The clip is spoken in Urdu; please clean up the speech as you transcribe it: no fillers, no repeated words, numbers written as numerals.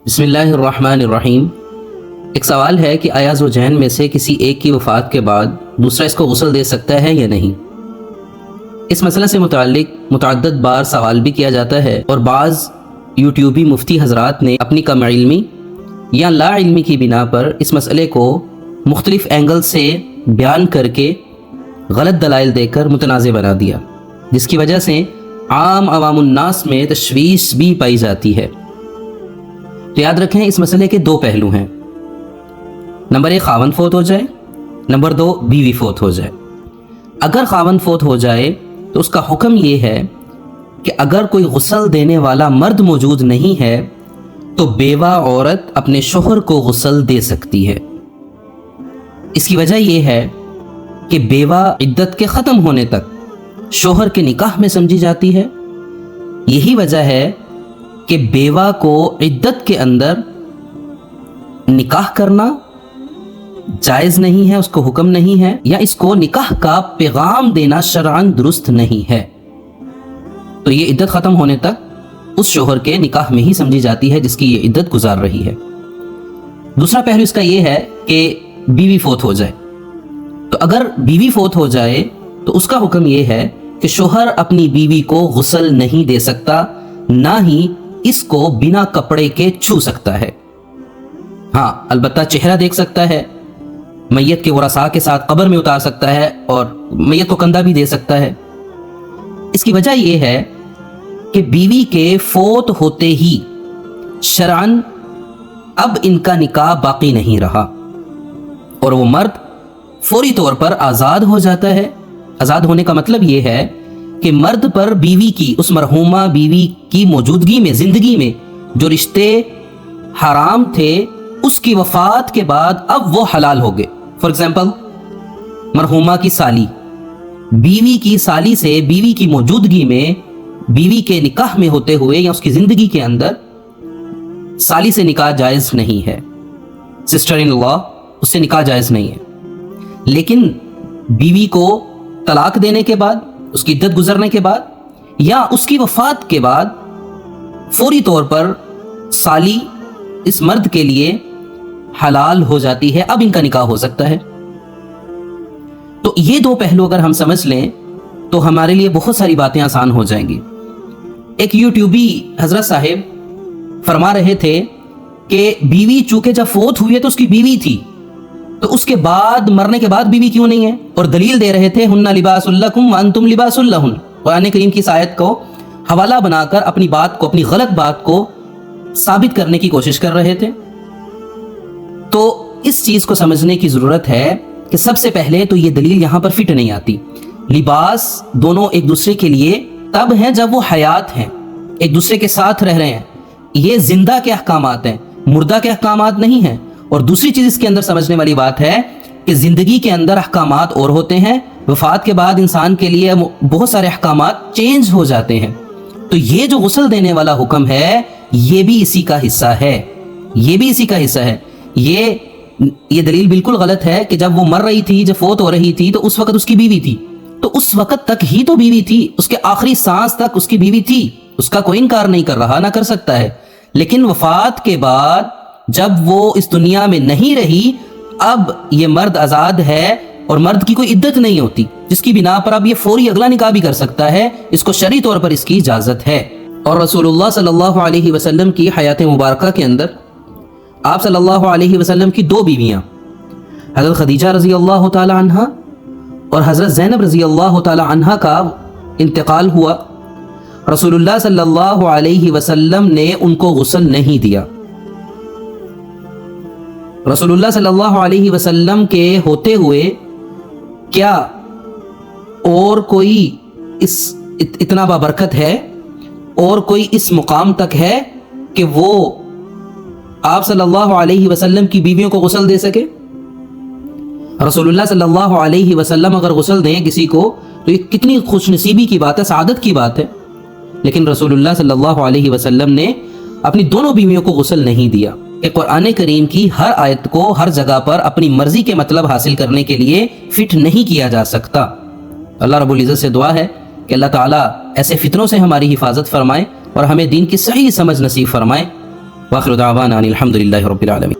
بسم اللہ الرحمن الرحیم۔ ایک سوال ہے کہ آیا زوجین میں سے کسی ایک کی وفات کے بعد دوسرا اس کو غسل دے سکتا ہے یا نہیں؟ اس مسئلہ سے متعلق متعدد بار سوال بھی کیا جاتا ہے اور بعض یوٹیوبی مفتی حضرات نے اپنی کم علمی یا لا علمی کی بنا پر اس مسئلے کو مختلف اینگل سے بیان کر کے غلط دلائل دے کر متنازع بنا دیا، جس کی وجہ سے عوام الناس میں تشویش بھی پائی جاتی ہے۔ تو یاد رکھیں، اس مسئلے کے دو پہلو ہیں۔ نمبر 1 خاوند فوت ہو جائے، نمبر 2 بیوی فوت ہو جائے۔ اگر خاوند فوت ہو جائے تو اس کا حکم یہ ہے کہ اگر کوئی غسل دینے والا مرد موجود نہیں ہے تو بیوہ عورت اپنے شوہر کو غسل دے سکتی ہے۔ اس کی وجہ یہ ہے کہ بیوہ عدت کے ختم ہونے تک شوہر کے نکاح میں سمجھی جاتی ہے۔ یہی وجہ ہے کہ بیوہ کو عدت کے اندر نکاح کرنا جائز نہیں ہے، اس کو حکم نہیں ہے، یا اس کو نکاح کا پیغام دینا شرعاً درست نہیں ہے۔ تو یہ عدت ختم ہونے تک اس شوہر کے نکاح میں ہی سمجھی جاتی ہے جس کی یہ عدت گزار رہی ہے۔ دوسرا پہلو اس کا یہ ہے کہ بیوی فوت ہو جائے۔ تو اگر بیوی فوت ہو جائے تو اس کا حکم یہ ہے کہ شوہر اپنی بیوی کو غسل نہیں دے سکتا، نہ ہی اس کو بنا کپڑے کے چھو سکتا ہے۔ ہاں، البتہ چہرہ دیکھ سکتا ہے، میت کے ورثاء کے ساتھ قبر میں اتار سکتا ہے اور میت کو کندھا بھی دے سکتا ہے۔ اس کی وجہ یہ ہے کہ بیوی کے فوت ہوتے ہی شرعاً اب ان کا نکاح باقی نہیں رہا اور وہ مرد فوری طور پر آزاد ہو جاتا ہے۔ آزاد ہونے کا مطلب یہ ہے کہ مرد پر بیوی کی، اس مرحومہ بیوی کی موجودگی میں، زندگی میں جو رشتے حرام تھے، اس کی وفات کے بعد اب وہ حلال ہو گئے۔ فار ایگزامپل، مرحومہ کی سالی، بیوی کی سالی سے بیوی کی موجودگی میں، بیوی کے نکاح میں ہوتے ہوئے یا اس کی زندگی کے اندر سالی سے نکاح جائز نہیں ہے، سسٹر ان لا، اس سے نکاح جائز نہیں ہے۔ لیکن بیوی کو طلاق دینے کے بعد، اس کی عدت گزرنے کے بعد یا اس کی وفات کے بعد فوری طور پر سالی اس مرد کے لیے حلال ہو جاتی ہے، اب ان کا نکاح ہو سکتا ہے۔ تو یہ دو پہلو اگر ہم سمجھ لیں تو ہمارے لیے بہت ساری باتیں آسان ہو جائیں گی۔ ایک یوٹیوبی حضرت صاحب فرما رہے تھے کہ بیوی چونکہ جب فوت ہوئی ہے تو اس کی بیوی تھی، تو اس کے بعد، مرنے کے بعد بیوی کیوں نہیں ہے؟ اور دلیل دے رہے تھے ہن لباس لکم وانتم لباس لہن۔ قرآن کریم کی اس آیت کو حوالہ بنا کر اپنی بات کو، اپنی غلط بات کو ثابت کرنے کی کوشش کر رہے تھے۔ تو اس چیز کو سمجھنے کی ضرورت ہے کہ سب سے پہلے تو یہ دلیل یہاں پر فٹ نہیں آتی۔ لباس دونوں ایک دوسرے کے لیے تب ہیں جب وہ حیات ہیں، ایک دوسرے کے ساتھ رہ رہے ہیں۔ یہ زندہ کے احکامات ہیں، مردہ کے احکامات نہیں ہیں۔ اور دوسری چیز اس کے اندر سمجھنے والی بات ہے کہ زندگی کے اندر احکامات اور ہوتے ہیں، وفات کے بعد انسان کے لیے بہت سارے احکامات چینج ہو جاتے ہیں۔ تو یہ جو غسل دینے والا حکم ہے یہ بھی اسی کا حصہ ہے، یہ بھی اسی کا حصہ ہے۔ یہ دلیل بالکل غلط ہے کہ جب وہ مر رہی تھی، جب فوت ہو رہی تھی، تو اس وقت اس کی بیوی تھی، تو اس وقت تک ہی تو بیوی تھی، اس کے آخری سانس تک اس کی بیوی تھی، اس کا کوئی انکار نہیں کر رہا، نہ کر سکتا ہے۔ لیکن وفات کے بعد جب وہ اس دنیا میں نہیں رہی، اب یہ مرد آزاد ہے اور مرد کی کوئی عدت نہیں ہوتی، جس کی بنا پر اب یہ فوری اگلا نکاح بھی کر سکتا ہے، اس کو شرعی طور پر اس کی اجازت ہے۔ اور رسول اللہ صلی اللہ علیہ وسلم کی حیات مبارکہ کے اندر آپ صلی اللہ علیہ وسلم کی 2 بیویاں، حضرت خدیجہ رضی اللہ تعالی عنہا اور حضرت زینب رضی اللہ تعالی عنہا کا انتقال ہوا۔ رسول اللہ صلی اللہ علیہ وسلم نے ان کو غسل نہیں دیا۔ رسول اللہ صلی اللہ علیہ وسلم کے ہوتے ہوئے کیا اور کوئی اتنا بابرکت ہے اور کوئی اس مقام تک ہے کہ وہ آپ صلی اللہ علیہ وسلم کی بیویوں کو غسل دے سکے؟ رسول اللہ صلی اللہ علیہ وسلم اگر غسل دیں کسی کو تو یہ کتنی خوش نصیبی کی بات ہے، سعادت کی بات ہے۔ لیکن رسول اللہ صلی اللہ علیہ وسلم نے اپنی دونوں بیویوں کو غسل نہیں دیا۔ کہ قرآن کریم کی ہر آیت کو ہر جگہ پر اپنی مرضی کے مطلب حاصل کرنے کے لیے فٹ نہیں کیا جا سکتا۔ اللہ رب العزت سے دعا ہے کہ اللہ تعالیٰ ایسے فتنوں سے ہماری حفاظت فرمائے اور ہمیں دین کی صحیح سمجھ نصیب فرمائے۔ واخر دعوانا ان الحمد للہ رب العالمین.